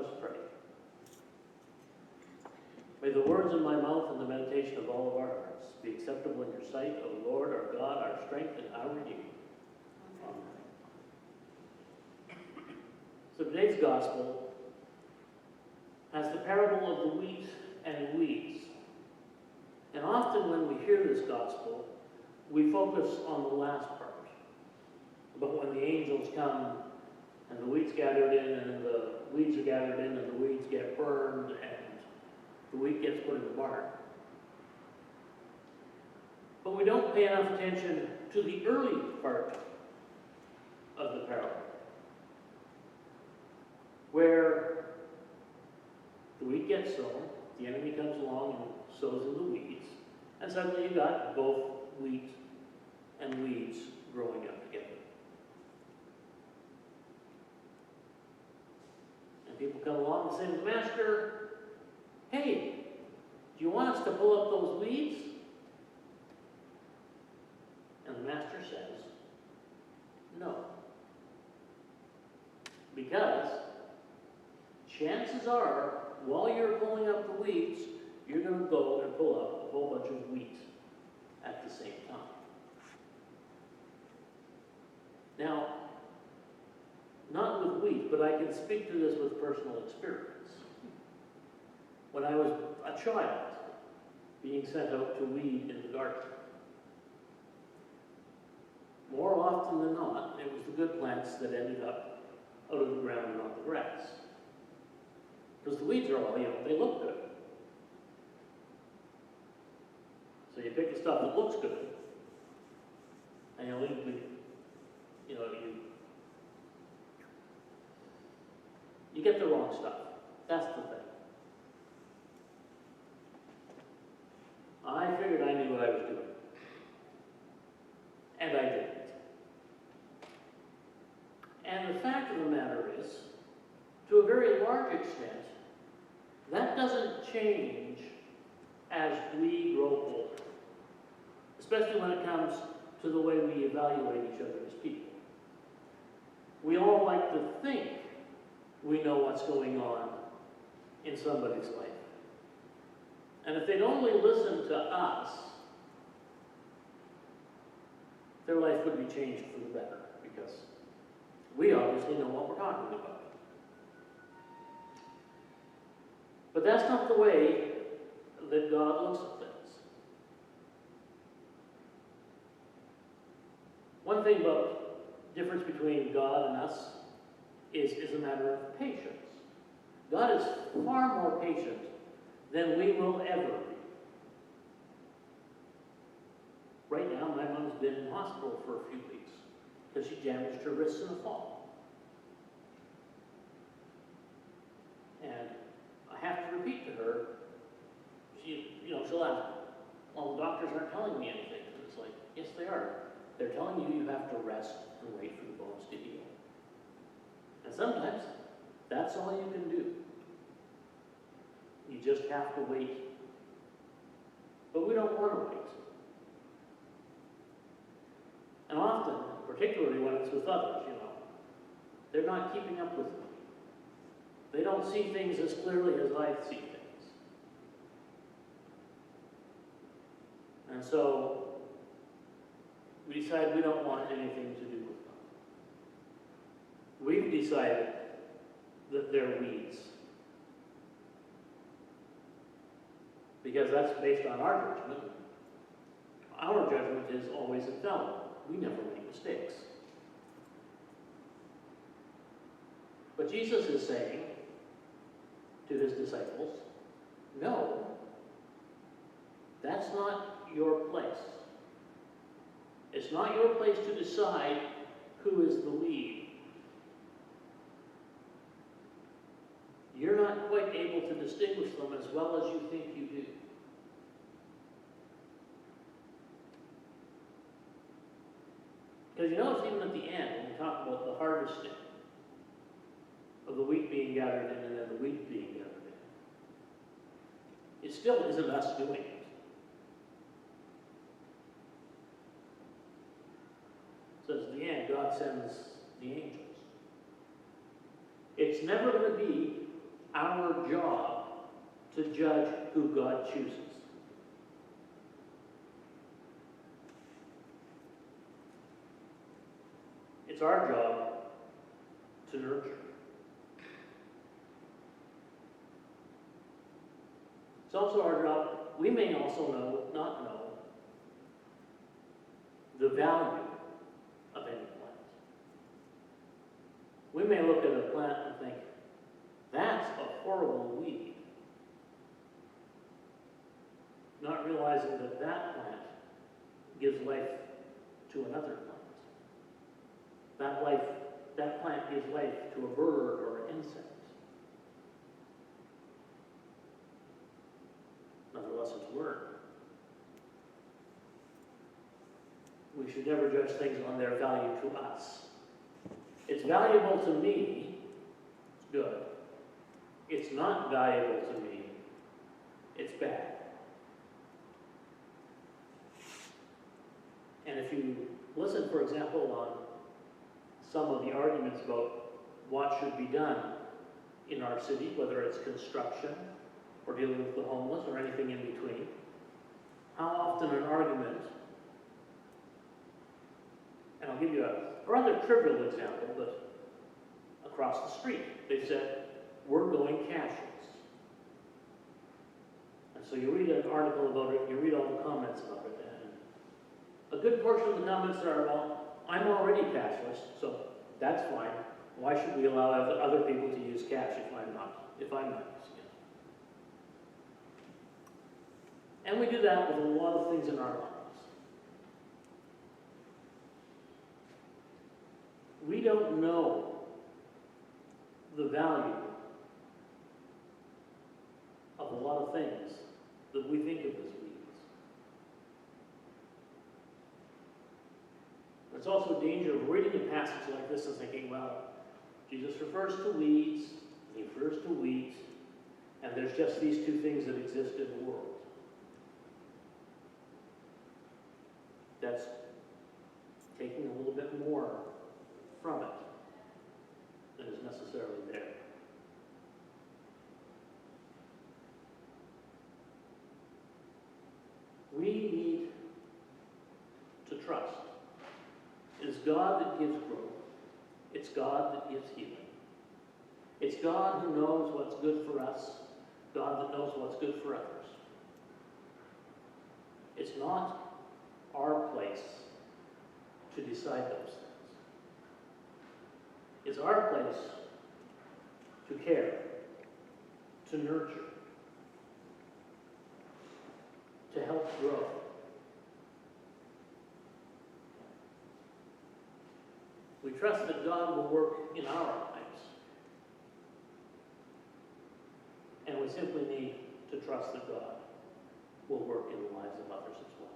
Let us pray. May the words of my mouth and the meditation of all of our hearts be acceptable in your sight, O Lord, our God, our strength, and our Redeemer. Amen. So today's gospel has the parable of the wheat and weeds. And often when we hear this gospel, we focus on the last part. But when the angels come and the wheat's gathered in and the weeds are gathered in and the weeds get burned and the wheat gets put in the barn. But we don't pay enough attention to the early part of the parable, where the wheat gets sown, the enemy comes along and sows in the weeds, and suddenly you've got both wheat and weeds growing up together. And people come along and say to the master, "Hey, do you want us to pull up those weeds?" And the master says, "No." Because chances are, while you're pulling up the weeds, you're going to go and pull up a whole bunch of wheat at the same time. Now, not with wheat, but I can speak to this with personal experience. When I was a child, being sent out to weed in the garden, more often than not, it was the good plants that ended up out of the ground and on the grass. Because the weeds are all, they look good. So you pick the stuff that looks good, and you get the wrong stuff. That's the thing. I figured I knew what I was doing. And I didn't. And the fact of the matter is, to a very large extent, that doesn't change as we grow older. Especially when it comes to the way we evaluate each other as people. We all like to think we know what's going on in somebody's life. And if they'd only listen to us, their life would be changed for the better, because we obviously know what we're talking about. But that's not the way that God looks at things. One thing about the difference between God and us is a matter of patience. God is far more patient than we will ever be. Right now, my mom's been in hospital for a few weeks because she damaged her wrists in a fall. And I have to repeat to her, she'll ask, "Well, the doctors aren't telling me anything." And it's like, yes, they are. They're telling you have to rest and wait for the bones to heal. And sometimes, that's all you can do. You just have to wait. But we don't want to wait. And often, particularly when it's with others, they're not keeping up with me. They don't see things as clearly as I see things. And so, we decide we don't want anything to do with them. We've decided that they're weeds. Because that's based on our judgment. Our judgment is always infallible. We never make mistakes. But Jesus is saying to his disciples, no, that's not your place. It's not your place to decide who is the weed. You're not quite able to distinguish them as well as you think you do. Because notice even at the end, when we talk about the harvesting of the wheat being gathered in and then the wheat being gathered in, it still isn't us doing it. It says at the end, God sends the angels. It's never going to be our job to judge who God chooses. It's our job to nurture. It's also our job, we may also not know the value of any plant. We may look at a plant and think, that's a horrible weed. Not realizing that that plant gives life to another plant. That plant gives life to a bird or an insect. Another lesson to learn. We should never judge things on their value to us. It's valuable to me, it's good. It's not valuable to me, it's bad. And if you listen, for example, on some of the arguments about what should be done in our city, whether it's construction or dealing with the homeless or anything in between, how often an argument, and I'll give you a rather trivial example, but across the street, they said, we're going cashless. And so you read an article about it, you read all the comments about it, and a good portion of the comments are, well, I'm already cashless, so that's fine. Why should we allow other people to use cash if I'm not using it? And we do that with a lot of things in our lives. We don't know the value of a lot of things that we think of as weeds. There's also a danger of reading a passage like this and thinking, well, Jesus refers to weeds, he refers to wheat, and there's just these two things that exist in the world. That's taking a little bit more from it than is necessarily there. We need to trust. It is God that gives growth. It's God that gives healing. It's God who knows what's good for us, God that knows what's good for others. It's not our place to decide those things. It's our place to care, to nurture, to help grow. We trust that God will work in our lives. And we simply need to trust that God will work in the lives of others as well.